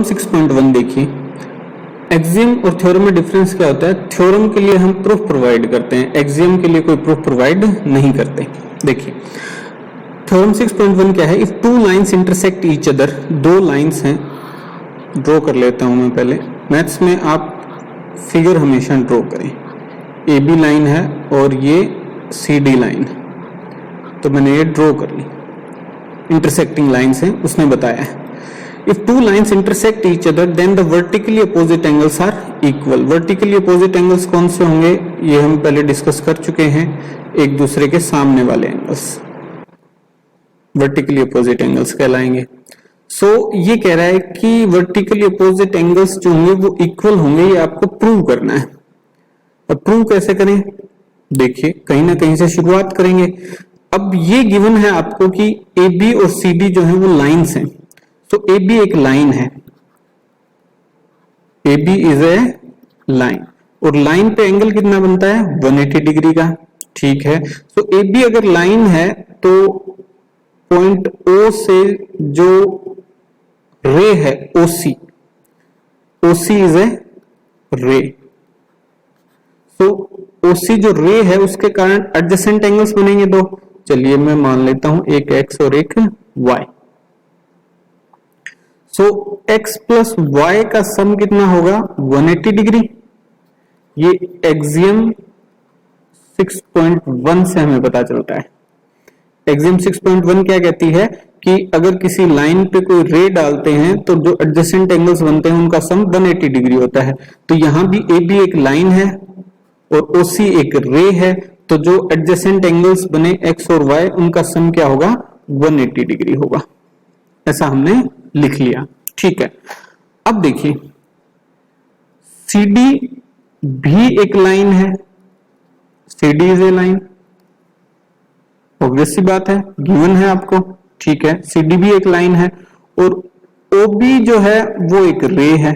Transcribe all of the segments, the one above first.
6.1 देखिए, एक्सियम और थ्योरम में डिफरेंस क्या होता है। थ्योरम के लिए हम प्रूफ प्रोवाइड करते हैं, एक्सियम के लिए कोई प्रूफ प्रोवाइड नहीं करते। देखिए थ्योरम 6.1 क्या है, if two lines intersect each other, दो लाइंस हैं, ड्रॉ कर लेता हूं मैं पहले। मैथ्स में आप फिगर हमेशा ड्रॉ करें, ए बी लाइन है और ये सी डी लाइन है, तो मैंने ये ड्रॉ कर ली, इंटरसेक्टिंग लाइंस हैं, उसने बताया है। If two lines intersect each other, then the vertically opposite angles are equal. Vertically opposite angles कौन से होंगे, ये हम पहले डिस्कस कर चुके हैं, एक दूसरे के सामने वाले एंगल्स वर्टिकली अपोजिट एंगल्स कहलाएंगे। ये कह रहा है कि वर्टिकली अपोजिट एंगल्स जो होंगे वो इक्वल होंगे, ये आपको प्रूव करना है। अब प्रूव कैसे करें, देखिए कहीं ना कहीं से शुरुआत करेंगे। अब ये गिवन है आपको कि ए बी और सी डी जो है वो लाइन्स हैं। तो ए बी एक लाइन है, A B is a line, और लाइन पे एंगल कितना बनता है 180 डिग्री का, ठीक है। तो ए बी अगर लाइन है तो पॉइंट ओ से जो रे है ओसी, ओसी इज ए रे, तो ओसी जो रे है उसके कारण एडजेसेंट एंगल्स बनेंगे दो। चलिए मैं मान लेता हूं एक एक्स और एक वाई। सो x प्लस वाई का सम कितना होगा 180 डिग्री। ये एक्सियम 6.1 से हमें पता चलता है। एक्सियम 6.1 क्या कहती है कि अगर किसी लाइन पे कोई रे डालते हैं तो जो एडजेसेंट एंगल्स बनते हैं उनका सम 180 डिग्री होता है। तो यहां भी ए बी एक लाइन है और ओसी एक रे है, तो जो एडजेसेंट एंगल्स बने x और y उनका सम क्या होगा 180 डिग्री होगा। ऐसा हमने लिख लिया, ठीक है। अब देखिए CD भी एक लाइन है, CD is a line, obvious सी बात है, गिवन है आपको, ठीक है। CD भी एक लाइन है और OB जो है वो एक रे है,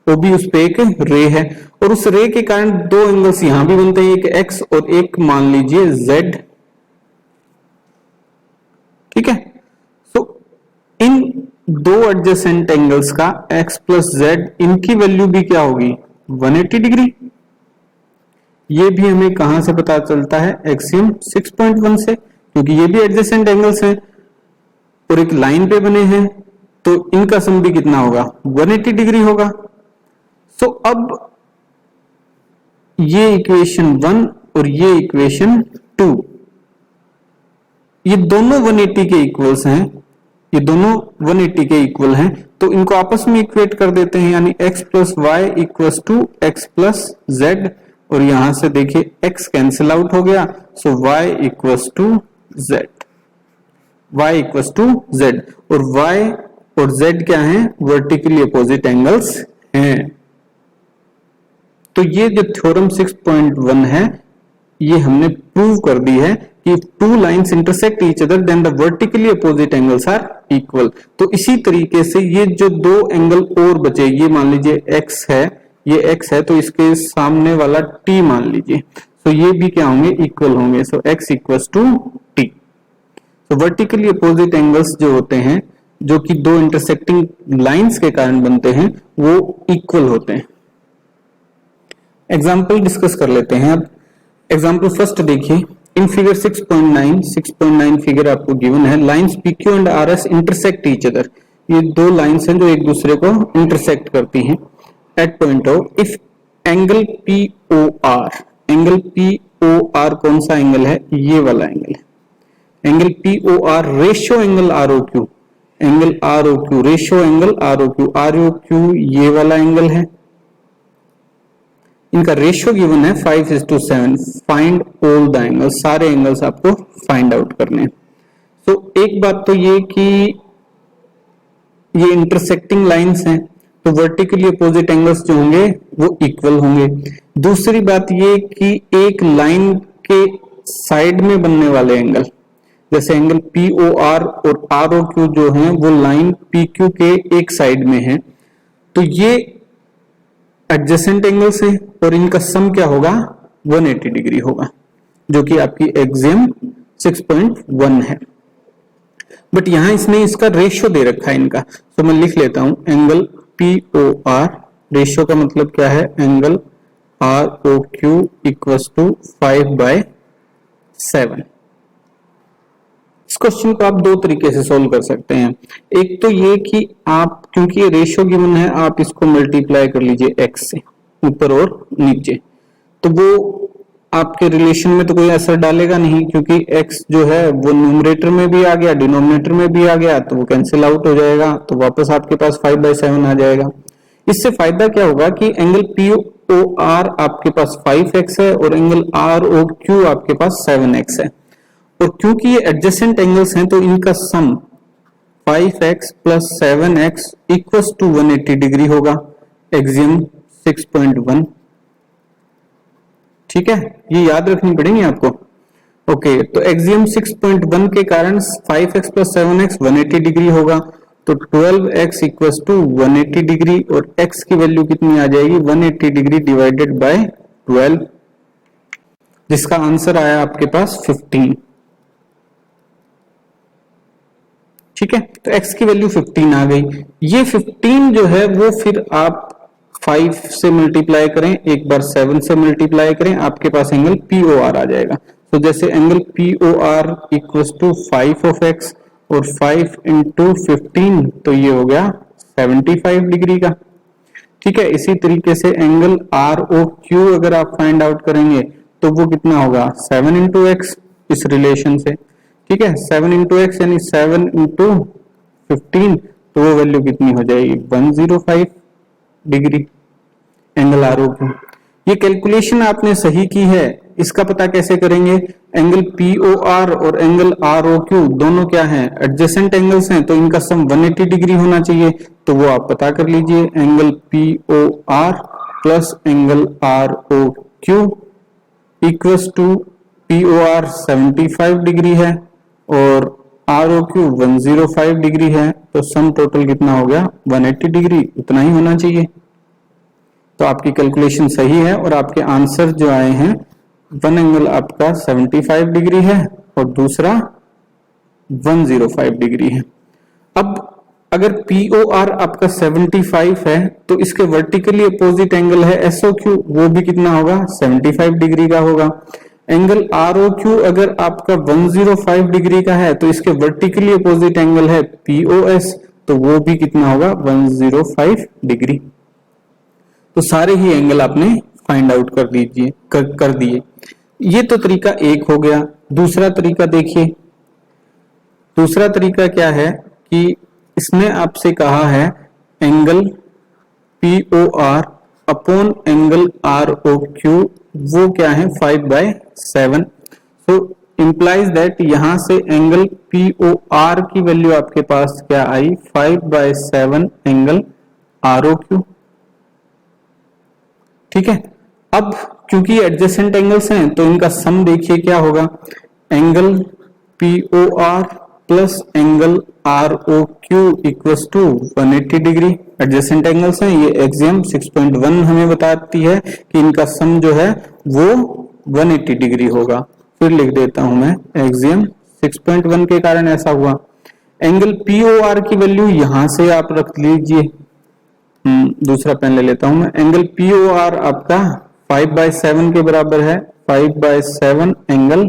OB उस पे एक रे है, और उस रे के कारण दो एंगल्स यहां भी बनते हैं, एक x और एक मान लीजिए z, ठीक है। इन दो एडजेसेंट एंगल्स का x प्लस z, इनकी वैल्यू भी क्या होगी 180 डिग्री। ये भी हमें कहां से पता चलता है, एक्सियम 6.1 से, क्योंकि ये भी एडजेसेंट एंगल्स हैं और एक लाइन पे बने हैं, तो इनका सम भी कितना होगा 180 डिग्री होगा। अब ये इक्वेशन 1 और ये इक्वेशन 2, ये दोनों 180 के इक्वल्स हैं, ये दोनों 180 के इक्वल हैं, तो इनको आपस में इक्वेट कर देते हैं, यानी x plus Y equals to X plus Z, और यहां से देखिए x कैंसिल आउट हो गया, so y equals to Z, y equals to Z, और y और z क्या हैं, वर्टिकली अपोजिट एंगल्स हैं। तो ये जो थ्योरम 6.1 है ये हमने प्रूव कर दी है कि two lines intersect each other then the vertically opposite angles are equal. तो इसी तरीके से ये जो दो एंगल और बचे, ये मान लीजिए x है, ये x है, तो इसके सामने वाला t मान लीजिए, तो ये भी क्या होंगे, इक्वल होंगे। सो x इक्वल्स टू t। तो वर्टिकली अपोजिट एंगल्स जो होते हैं, जो कि दो इंटरसेक्टिंग लाइंस के कारण बनते हैं, वो इक्वल होते हैं। एग्जाम्पल डिस्कस कर लेते हैं। अब एग्जाम्पल फर्स्ट देखिए, इन फिगर 6.9 फिगर आपको गिवन है, lines PQ and RS intersect each other. ये दो लाइंस हैं जो एक दूसरे को इंटरसेक्ट करती हैं at point O। If angle POR, angle POR कौन सा एंगल है, ये वाला एंगल है। Angle POR ratio angle ROQ, angle ROQ ratio angle ROQ, ROQ ये वाला एंगल है, इनका रेशियो गिवन है 5:7। फाइंड ऑल द एंगल्स, सारे एंगल्स आपको फाइंड आउट करने हैं। तो एक बात तो ये कि ये इंटरसेक्टिंग लाइंस हैं, तो वर्टिकली अपोजिट एंगल्स जो होंगे वो इक्वल होंगे। दूसरी बात ये कि एक लाइन के साइड में बनने वाले एंगल, जैसे एंगल POR और ROQ जो हैं वो लाइन PQ के एक साइड में है, तो ये एडजेसेंट एंगल्स है और इनका सम क्या होगा 180 डिग्री होगा, जो कि आपकी एक्सियम 6.1 है। बट यहाँ इसने इसका रेशियो दे रखा है इनका, तो मैं लिख लेता हूं एंगल POR, रेशियो का मतलब क्या है, एंगल ROQ इक्वल्स टू 5/7। इस क्वेश्चन को आप दो तरीके से सोल्व कर सकते हैं। एक तो ये कि आप, क्योंकि ये रेशियो गिवन है, आप इसको मल्टीप्लाई कर लीजिए x से, ऊपर और नीचे, तो वो आपके रिलेशन में तो कोई असर डालेगा नहीं, क्योंकि x जो है वो न्यूमरेटर में भी आ गया, डिनोमिनेटर में भी आ गया, तो वो कैंसिल आउट हो जाएगा, तो वापस आपके पास 5/7 आ जाएगा। इससे फायदा क्या होगा कि एंगल POR आपके पास 5x है और एंगल ROQ आपके पास 7x है, और क्योंकि ये एडजेसेंट एंगल्स हैं तो इनका sum 5x plus 7x equals to 180 degree होगा, एक्सियम 6.1। ठीक है, ये याद रखनी पड़ेगी आपको। ओके, तो एक्सियम 6.1 के कारण 5x प्लस 7x 180 डिग्री होगा, तो 12x इक्वल्स टू 180 डिग्री, और x की वैल्यू कितनी आ जाएगी, 180 डिग्री डिवाइडेड बाय 12, जिसका आंसर आया आपके पास 15। ठीक है, तो x की वैल्यू 15 आ गई। ये 15 जो है वो फिर आप 5 से मल्टीप्लाई करें, एक बार 7 से मल्टीप्लाई करें, आपके पास एंगल POR आ जाएगा। तो जैसे angle POR equals to 5 of x और 5 इंटू 15, तो ये हो गया 75 डिग्री का। ठीक है, इसी तरीके से एंगल ROQ अगर आप फाइंड आउट करेंगे तो वो कितना होगा, 7 इंटू एक्स, इस रिलेशन से। ठीक है, 7 इंटू एक्स यानी 7 इंटू 15, तो वो वैल्यू कितनी हो जाएगी, 105 डिग्री एंगल ROQ। ये कैलकुलेशन आपने सही की है, इसका पता कैसे करेंगे, एंगल POR और एंगल ROQ दोनों क्या हैं, एडजेसेंट एंगल्स हैं, तो इनका सम 180 डिग्री होना चाहिए, तो वो आप पता कर लीजिए, angle POR plus angle ROQ equals to POR 75 degree है और ROQ 105 डिग्री है, तो सम टोटल कितना हो गया, 180 डिग्री, उतना ही होना चाहिए। तो आपकी कैलकुलेशन सही है और आपके आंसर जो आए हैं, वन एंगल आपका 75 डिग्री है और दूसरा 105 डिग्री है। अब अगर POR आपका 75 है तो इसके वर्टिकली अपोजिट एंगल है SOQ, वो भी कितना होगा, 75 डिग्री का होगा। एंगल ROQ अगर आपका 105 डिग्री का है तो इसके वर्टिकली अपोजिट एंगल है POS, तो वो भी कितना होगा, 105 डिग्री। तो सारे ही एंगल आपने फाइंड आउट कर दीजिए, कर दिए। ये तो तरीका एक हो गया। दूसरा तरीका देखिए, दूसरा तरीका क्या है कि इसने आपसे कहा है angle POR upon angle ROQ, वो क्या है, 5/7। सो इंप्लाइज दैट यहां से एंगल POR की वैल्यू आपके पास क्या आई, 5/7 एंगल ROQ। ठीक है, अब क्योंकि एडजेसेंट एंगल्स हैं तो इनका सम देखिए क्या होगा, angle POR plus angle ROQ equals to 180 degree. Adjacent angles हैं, ये एक्सियम 6.1 हमें बताती है कि इनका सम जो है वो 180 डिग्री होगा। फिर लिख देता हूं मैं, एक्सियम 6.1 के कारण ऐसा हुआ। एंगल POR की वैल्यू यहां से आप रख लीजिए, दूसरा पेन ले लेता हूं मैं। एंगल POR आपका 5/7 के बराबर है, 5/7 angle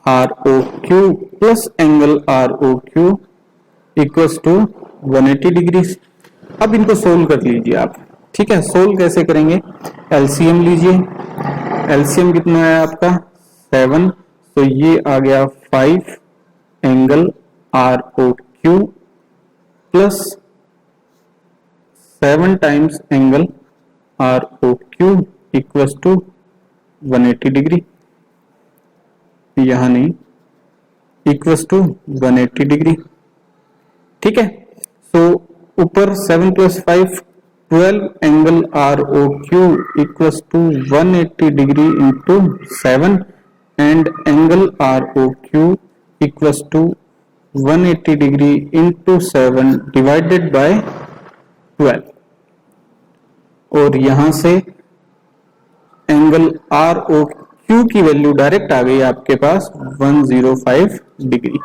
ROQ plus angle ROQ equals to 180 degree. अब इनको सोल्व कर लीजिए आप। ठीक है, सोल्व कैसे करेंगे, एलसीएम लीजिए। एलसीएम कितना है आपका, 7, तो ये आ गया 5 angle ROQ plus 7 times angle ROQ equals to 180 degree, यहां नहीं, इक्वल्स टू 180 डिग्री। ठीक है, सो ऊपर 7 plus 5 12 angle ROQ equals to 180 degree into 7 and angle ROQ equals to 180 degree into 7 divided by 12, और यहां से एंगल ROQ की value direct आ गई आपके पास 105 डिग्री।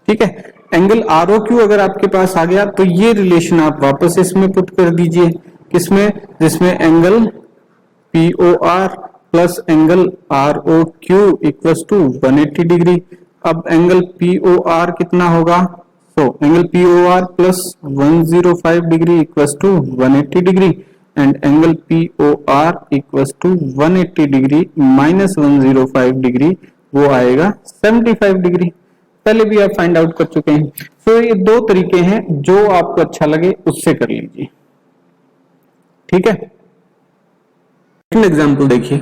ठीक है। एंगल ROQ अगर आपके पास आ गया तो ये रिलेशन आप वापस इसमें पुट कर दीजिए, किसमें, जिसमें angle POR plus angle ROQ equals to 180 degree. अब एंगल POR कितना होगा, तो angle POR plus 105 degree equals to 180 degree and angle POR equals to 180 degree minus 105 degree, वो आएगा 75 डिग्री। पहले भी आप फाइंड आउट कर चुके हैं। तो ये दो तरीके हैं, जो आपको अच्छा लगे उससे कर लीजिए, ठीक है। सेकंड एग्जांपल देखिए।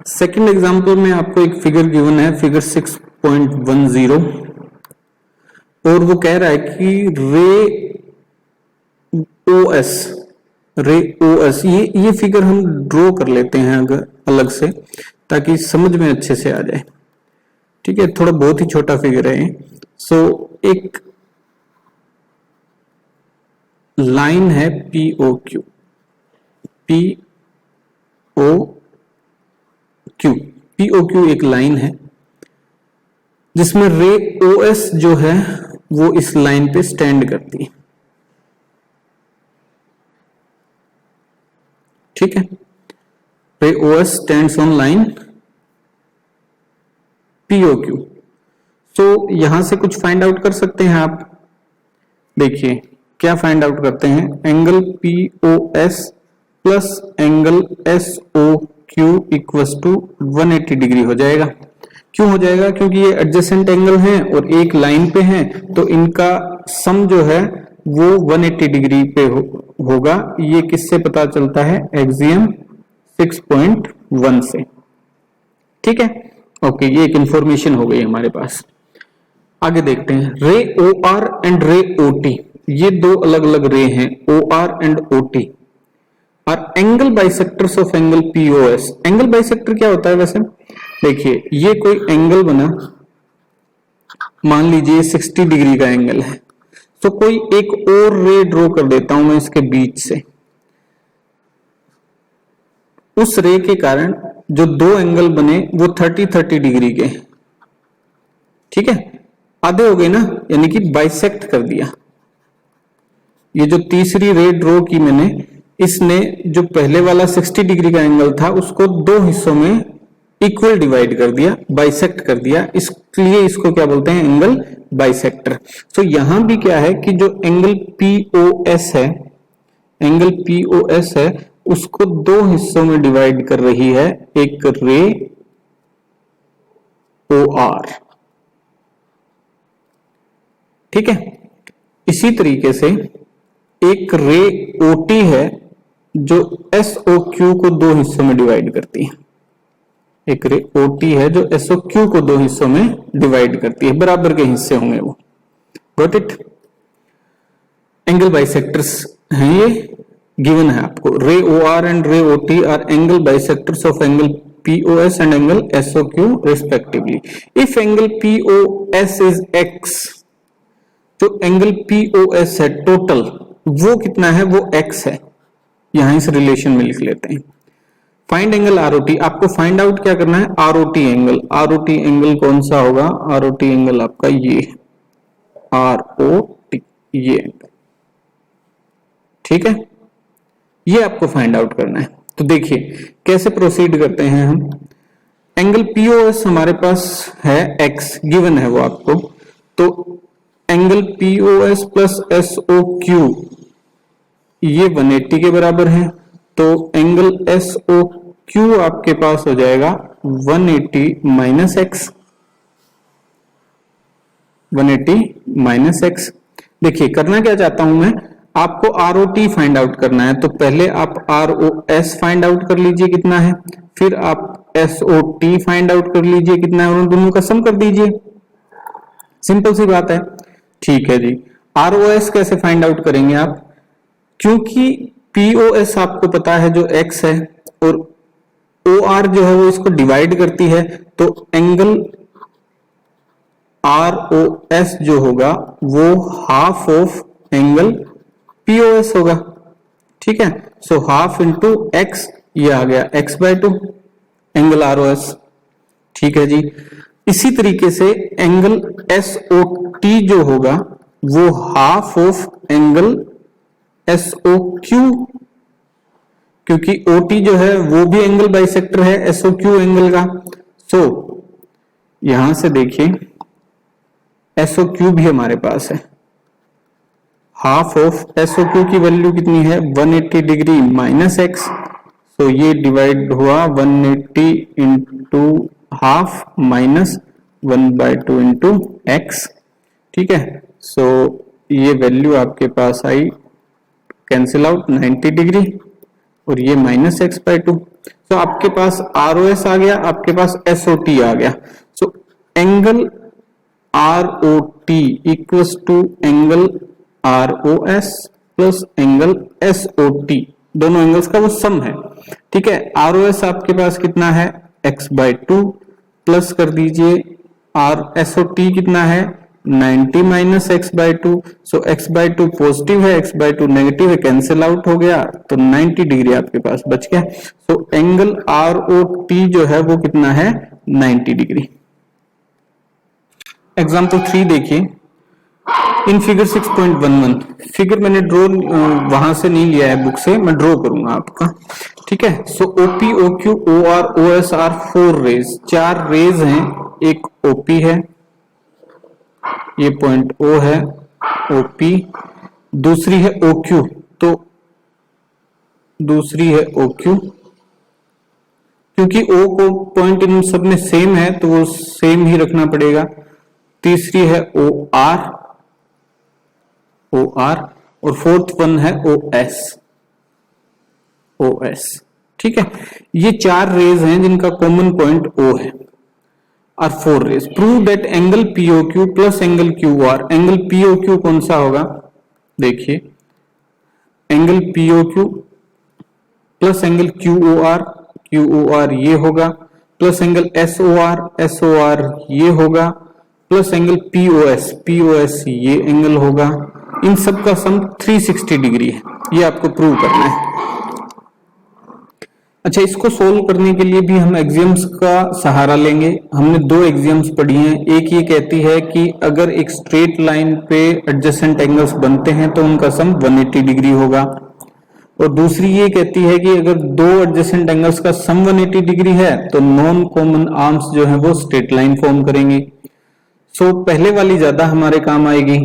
सेकंड एग्जांपल में आपको एक फिगर गिवन है, फिगर 6.10, और वो कह रहा है कि रे OS, ये फिगर हम ड्रॉ कर लेते हैं अगर अलग से, ताकि समझ में अच्छे से आ जाए, ठीक है। थोड़ा बहुत ही छोटा फिगर है। सो एक लाइन है POQ एक लाइन है जिसमें रे OS जो है वो इस लाइन पे स्टैंड करती है, ठीक है। रे OS stands on line POQ। सो यहां से कुछ फाइंड आउट कर सकते हैं आप। देखिए क्या फाइंड आउट करते हैं, angle POS plus angle SOQ equals to 180 degree हो जाएगा। क्यों हो जाएगा, क्योंकि ये एडजेसेंट एंगल हैं और एक लाइन पे हैं, तो इनका सम जो है वो 180 डिग्री पे होगा। ये किससे पता चलता है, एक्सियम 6.1 से, ठीक है। ओके, ये एक इंफॉर्मेशन हो गई हमारे पास। आगे देखते हैं, रे OR एंड रे OT, ये दो अलग अलग रे हैं, OR एंड OT और angle bisectors of angle POS। Angle bisector क्या होता है वैसे, देखिए ये कोई एंगल बना, मान लीजिए 60 डिग्री का एंगल है, तो कोई एक और रे ड्रॉ कर देता हूं मैं इसके बीच से। उस रे के कारण जो दो एंगल बने वो 30-30 डिग्री के, ठीक है, आधे हो गए ना, यानी कि बाइसेक्ट कर दिया। ये जो तीसरी रे ड्रॉ की मैंने, इसने जो पहले वाला 60 डिग्री का एंगल था उसको दो हिस्सों में इक्वल डिवाइड कर दिया, बाइसेक्ट कर दिया, इसलिए इसको क्या बोलते हैं, एंगल बाइसेक्टर। तो यहां भी क्या है कि जो एंगल POS है, एंगल POS है, उसको दो हिस्सों में डिवाइड कर रही है एक रे OR, ठीक है। इसी तरीके से एक रे OT है जो SOQ को दो हिस्सों में डिवाइड करती है। एक रे OT है जो SOQ को दो हिस्सों में डिवाइड करती है, बराबर के हिस्से होंगे वो। Got it. एंगल बाइसेक्टर्स हैं ये, गिवन है आपको। रे OR एंड रे OT R angle bisectors of angle POS and angle SOQ respectively. If angle POS is X, जो एंगल POS है टोटल वो कितना है, वो X है। यहां इस रिलेशन में लिख लेते हैं। फाइंड एंगल ROT, आपको फाइंड आउट क्या करना है, ROT एंगल। ROT एंगल कौन सा होगा, ROT एंगल आपका ये ROT, ये एंगल, ठीक है। ये आपको फाइंड आउट करना है। तो देखिए कैसे प्रोसीड करते हैं हम। एंगल POS हमारे पास है X, गिवन है वो आपको, तो एंगल POS प्लस SOQ ये 180 के बराबर है, तो एंगल SOQ आपके पास हो जाएगा 180 माइनस एक्स, 180 माइनस एक्स। देखिए करना क्या चाहता हूं मैं, आपको ROT फाइंड आउट करना है, तो पहले आप ROS फाइंड आउट कर लीजिए कितना है, फिर आप SOT फाइंड आउट कर लीजिए कितना है, उन दोनों का सम कर दीजिए। सिंपल सी बात है, ठीक है जी। ROS कैसे फाइंड आउट करेंगे आप, क्योंकि POS आपको पता है जो X है और OR जो है वो इसको डिवाइड करती है, तो एंगल ROS जो होगा वो हाफ ऑफ एंगल POS होगा, ठीक है। सो हाफ इंटू एक्स, ये आ गया x/2 एंगल ROS, ठीक है जी। इसी तरीके से एंगल SOT जो होगा वो हाफ ऑफ एंगल SOQ, क्योंकि OT जो है वो भी एंगल बाइसेक्टर है SOQ एंगल का। सो यहां से देखिए SOQ भी हमारे पास है, हाफ ऑफ SOQ की वैल्यू कितनी है 180 डिग्री माइनस x, तो ये डिवाइड हुआ 180 into half minus 1/2 into x. ठीक है, सो ये वैल्यू आपके पास आई कैंसिल आउट 90 डिग्री और ये माइनस x/2। तो आपके पास ROS आ गया, आपके पास SOT आ गया। So angle ROT equals to angle ROS plus angle SOT, दोनों एंगल्स का वो सम है। ठीक है, ROS आपके पास कितना है x/2 प्लस कर दीजिए SOT कितना है 90 माइनस x/2। सो x/2 पॉजिटिव है, x/2 नेगेटिव है, कैंसिल आउट हो गया, तो 90 डिग्री आपके पास बच गया। सो एंगल ROT जो है वो कितना है 90 डिग्री। एग्जाम्पल 3 देखिए, इन फिगर 6.11, फिगर मैंने ड्रॉ वहां से नहीं लिया है बुक से, मैं ड्रॉ करूंगा आपका। ठीक है, so OP, OQ, OR, OS are 4 rays, 4 rays हैं। एक OP है, ये पॉइंट O है OP, दूसरी है OQ, तो दूसरी है OQ, क्योंकि O को पॉइंट इन सब में सेम है तो वो सेम ही रखना पड़ेगा। तीसरी है OR और फोर्थ वन है OS। ठीक है, ये 4 रेज हैं जिनका कॉमन पॉइंट O है। और 4 rays, prove that angle POQ plus angle QR, angle POQ कौन सा होगा देखिए, angle POQ plus angle QOR ये होगा, प्लस एंगल SOR ये होगा, प्लस एंगल POS ये एंगल होगा। इन सब का सम 360 डिग्री है, ये आपको प्रूव करना है। अच्छा, इसको सोल्व करने के लिए भी हम एक्सियम्स का सहारा लेंगे। हमने 2 एक्सियम्स पढ़ी हैं, एक ये कहती है कि अगर एक स्ट्रेट लाइन पे एडजेसेंट एंगल्स बनते हैं तो उनका सम 180 डिग्री होगा, और दूसरी ये कहती है कि अगर 2 एडजेसेंट एंगल्स का सम 180 डिग्री है तो नॉन कॉमन आर्म्स जो है वो स्ट्रेट लाइन फॉर्म करेंगे। सो पहले वाली ज्यादा हमारे काम आएगी,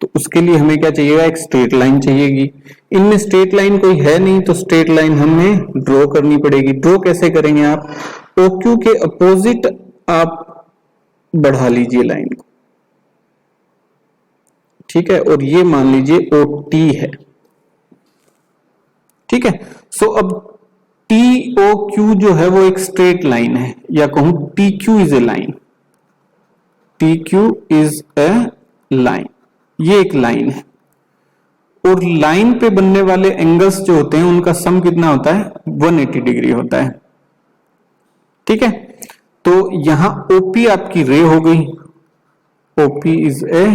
तो उसके लिए हमें क्या चाहिएगा, एक स्ट्रेट लाइन चाहिएगी। इनमें स्ट्रेट लाइन कोई है नहीं, तो स्ट्रेट लाइन हमें ड्रॉ करनी पड़ेगी। ड्रॉ कैसे करेंगे आप, OQ के अपोजिट आप बढ़ा लीजिए लाइन को। ठीक है, और ये मान लीजिए OT है। ठीक है, सो अब TOQ जो है वो एक स्ट्रेट लाइन है, या कहूं TQ is a line, TQ is a line, ये एक लाइन है। और लाइन पे बनने वाले एंगल्स जो होते हैं उनका सम कितना होता है 180 डिग्री होता है। ठीक है, तो यहां OP आपकी रे हो गई, OP इज ए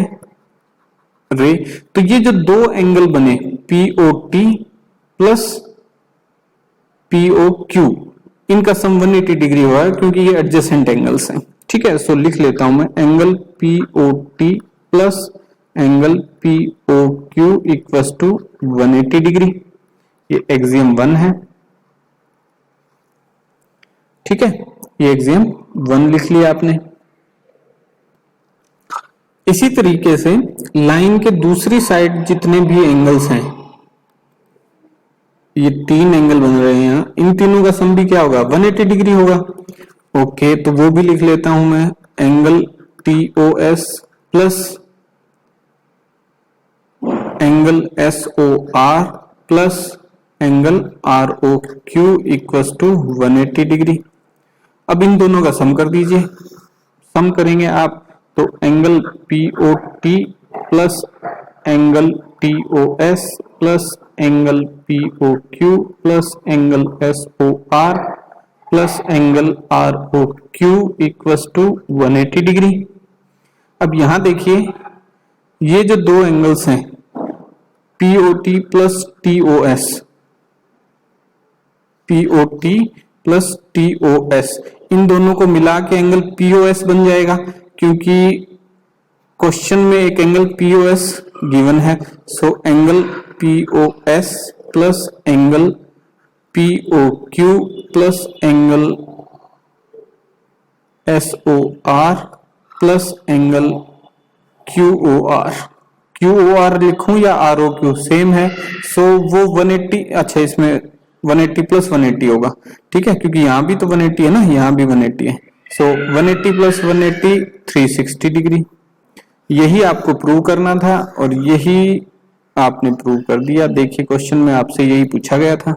रे। तो ये जो 2 एंगल बने POT प्लस POQ, इनका सम 180 डिग्री हुआ क्योंकि ये एडजेसेंट एंगल्स हैं। ठीक है, सो लिख लेता हूं मैं, angle POT plus angle POQ equals to 180 degree. ये एक्सियम 1 है। ठीक है, ये एक्सियम 1 लिख लिया आपने। इसी तरीके से लाइन के दूसरी साइड जितने भी एंगल्स हैं, ये 3 एंगल बन रहे हैं, इन तीनों का सम भी क्या होगा 180 डिग्री होगा। ओके, तो वो भी लिख लेता हूं मैं, angle TOS plus angle SOR plus angle ROQ equals to 180 degree. अब इन दोनों का सम कर दीजिए, सम करेंगे आप तो angle POT plus angle TOS plus angle POQ plus angle SOR plus angle ROQ equals to 180 degree. अब यहां देखिए, ये जो 2 एंगल्स हैं POT plus TOS, POT plus TOS, इन दोनों को मिला के एंगल पीओएस बन जाएगा, क्योंकि क्वेश्चन में एक एंगल पीओएस गिवन है। So angle POS plus angle POQ plus angle SOR plus angle QOR. QOR लिखूं या आरओक्यू सेम है। सो वो 180, अच्छा इसमें 180 प्लस 180 होगा, ठीक है, क्योंकि यहां भी तो 180 है ना, यहां भी 180 है। सो 180 प्लस 180 360 डिग्री। यही आपको प्रूव करना था और यही आपने प्रूव कर दिया। देखिए क्वेश्चन में आपसे यही पूछा गया था।